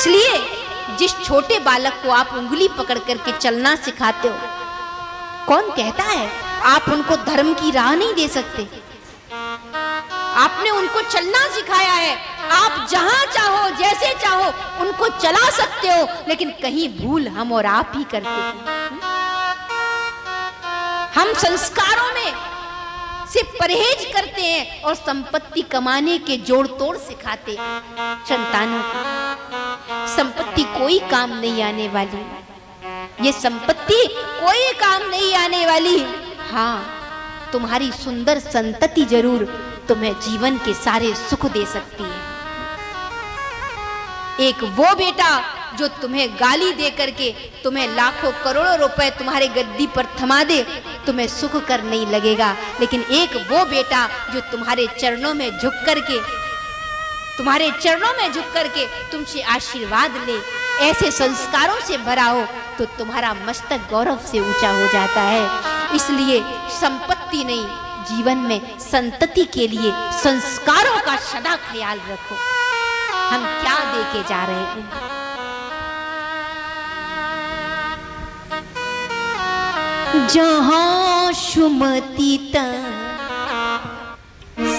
इसलिए जिस छोटे बालक को आप उंगली पकड़ करके चलना सिखाते हो, कौन कहता है आप उनको धर्म की राह नहीं दे सकते? आपने उनको चलना सिखाया है, आप जहां चाहो जैसे चाहो उनको चला सकते हो, लेकिन कहीं भूल हम और आप ही करते हैं। हम संस्कारों में से परहेज करते हैं और संपत्ति कमाने के जोड़ तोड़ सिखाते संतानों को। संपत्ति कोई काम नहीं आने वाली, ये संपत्ति कोई काम नहीं आने वाली। हाँ, तुम्हारी सुंदर संतति जरूर तुम्हें जीवन के सारे सुख दे सकती है। एक वो बेटा जो तुम्हें गाली दे करके तुम्हें लाखों करोड़ों रुपए तुम्हारे गद्दी पर थमा दे, तुम्हें सुख कर नहीं लगेगा। लेकिन एक वो बेटा जो तुम्हारे चरणों में झुक करके तुमसे आशीर्वाद ले, ऐसे संस्कारों से भरा हो, तो तुम्हारा मस्तक गौरव से ऊंचा हो जाता है। इसलिए संपत्ति नहीं, जीवन में संतति के लिए संस्कारों का सदा ख्याल रखो। हम क्या दे के जा रहे हैं? जहां सुमति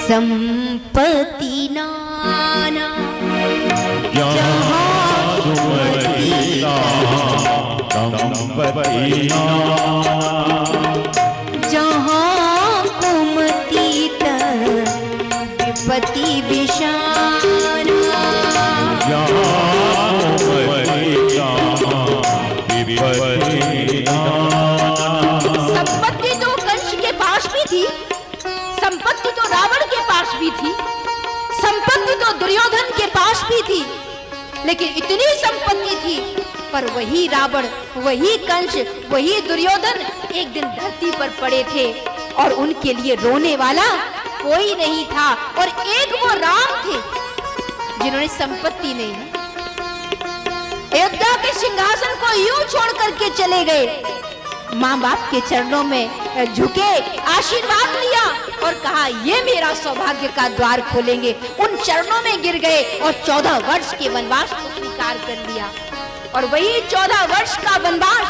संपत्ति नाना, जहां सुमति संपत्ति नाना, जहां कुमति विपत्ति विशाना, संपत्ति तो कंस के पास भी थी, संपत्ति तो रावण के पास भी थी, संपत्ति तो दुर्योधन के पास भी थी, लेकिन इतनी संपत्ति थी पर वही रावण, वही कंस, वही दुर्योधन एक दिन धरती पर पड़े थे और उनके लिए रोने वाला कोई नहीं था। और एक वो राम थे जिन्होंने संपत्ति नहीं, अयोध्या के सिंहासन को यूं छोड़ करके चले गए, माँ बाप के चरणों में झुके, आशीर्वाद लिया और कहा ये मेरा सौभाग्य का द्वार खोलेंगे। उन चरणों में गिर गए और 14 वर्ष के वनवास को स्वीकार कर लिया। और वही 14 वर्ष का वनवास,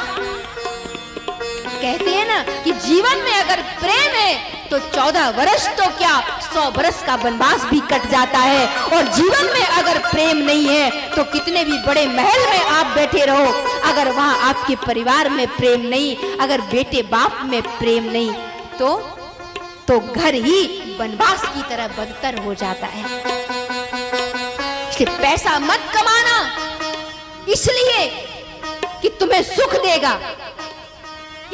कहते हैं ना कि जीवन में अगर प्रेम है तो 14 वर्ष तो क्या 100 वर्ष का वनवास भी कट जाता है। और जीवन में अगर प्रेम नहीं है तो कितने भी बड़े महल में आप बैठे रहो, अगर वहां आपके परिवार में प्रेम नहीं, अगर बेटे बाप में प्रेम नहीं, तो घर ही वनवास की तरह बदतर हो जाता है। इसलिए पैसा मत कमाना इसलिए कि तुम्हें सुख देगा,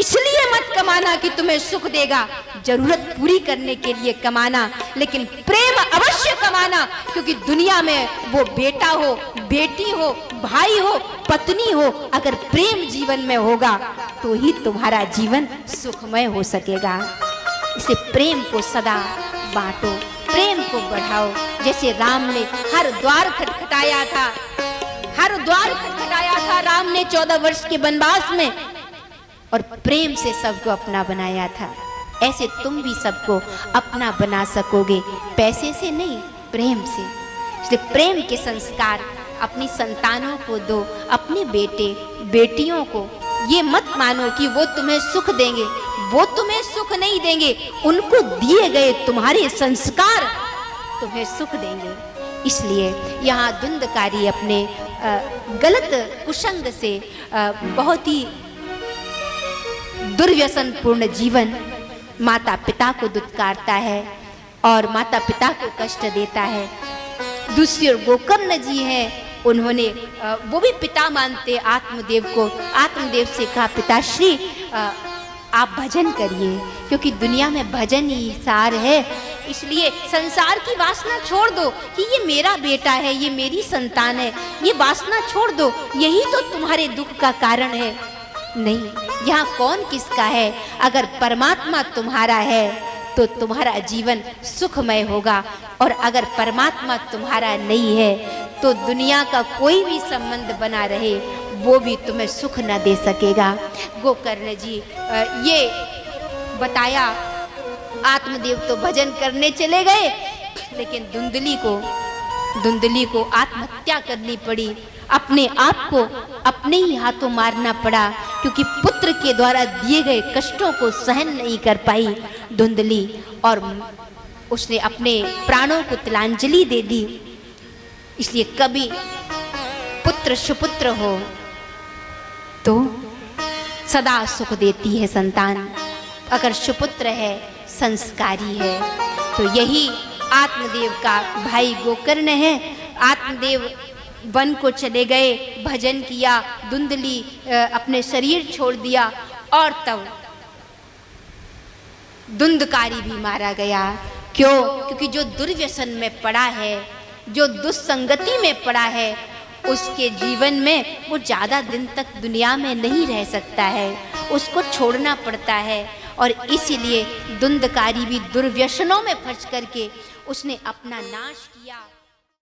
इसलिए मत कमाना कि तुम्हें सुख देगा, जरूरत पूरी करने के लिए कमाना, लेकिन प्रेम अवश्य कमाना, क्योंकि दुनिया में वो बेटा हो, बेटी हो, भाई हो, पत्नी हो, अगर प्रेम जीवन में होगा तो ही तुम्हारा जीवन सुखमय हो सकेगा। इसे प्रेम को सदा बांटो, प्रेम को बढ़ाओ। जैसे राम ने हर द्वार खटखटाया था, हर द्वार खटखटाया था राम ने 14 वर्ष के वनवास में, और प्रेम से सबको अपना बनाया था। ऐसे तुम भी सबको अपना बना सकोगे, पैसे से नहीं, प्रेम से। इसलिए प्रेम के संस्कार अपनी संतानों को दो, अपने बेटे बेटियों को। ये मत मानो कि वो तुम्हें सुख देंगे, वो तुम्हें सुख नहीं देंगे, उनको दिए गए तुम्हारे संस्कार तुम्हें सुख देंगे। इसलिए यहाँ धुंधकारी अपने गलत कुसंग से बहुत ही दुर्व्यसनपूर्ण जीवन माता पिता को दुत्कारता है और माता पिता को कष्ट देता है। दूसरी ओर गोकर्ण जी हैं, उन्होंने वो भी पिता मानते आत्मदेव को। आत्मदेव से कहा, पिताश्री आप भजन करिए, क्योंकि दुनिया में भजन ही सार है। इसलिए संसार की वासना छोड़ दो कि ये मेरा बेटा है, ये मेरी संतान है, ये वासना छोड़ दो, यही तो तुम्हारे दुख का कारण है। नहीं, यहाँ कौन किसका है? अगर परमात्मा तुम्हारा है तो तुम्हारा जीवन सुखमय होगा, और अगर परमात्मा तुम्हारा नहीं है तो दुनिया का कोई भी संबंध बना रहे वो भी तुम्हें सुख न दे सकेगा। गोकर्ण जी ये बताया, आत्मदेव तो भजन करने चले गए, लेकिन धुंधली को धुंधली को आत्महत्या करनी पड़ी, अपने आप को अपने ही हाथों मारना पड़ा, क्योंकि पुत्र के द्वारा दिए गए कष्टों को सहन नहीं कर पाई धुंधली, और उसने अपने प्राणों को तिलांजलि दे दी। इसलिए कभी पुत्र सुपुत्र हो तो सदा सुख देती है संतान, अगर सुपुत्र है, संस्कारी है। तो यही आत्मदेव का भाई गोकर्ण है। आत्मदेव वन को चले गए, भजन किया, धुंधली अपने शरीर छोड़ दिया, और तब धुंधकारी भी मारा गया। क्यों? क्योंकि जो दुर्व्यसन में पड़ा है, जो दुस्संगति में पड़ा है, उसके जीवन में वो ज़्यादा दिन तक दुनिया में नहीं रह सकता है, उसको छोड़ना पड़ता है। और इसीलिए धुंधकारी भी दुर्व्यसनों में फंस करके उसने अपना नाश किया।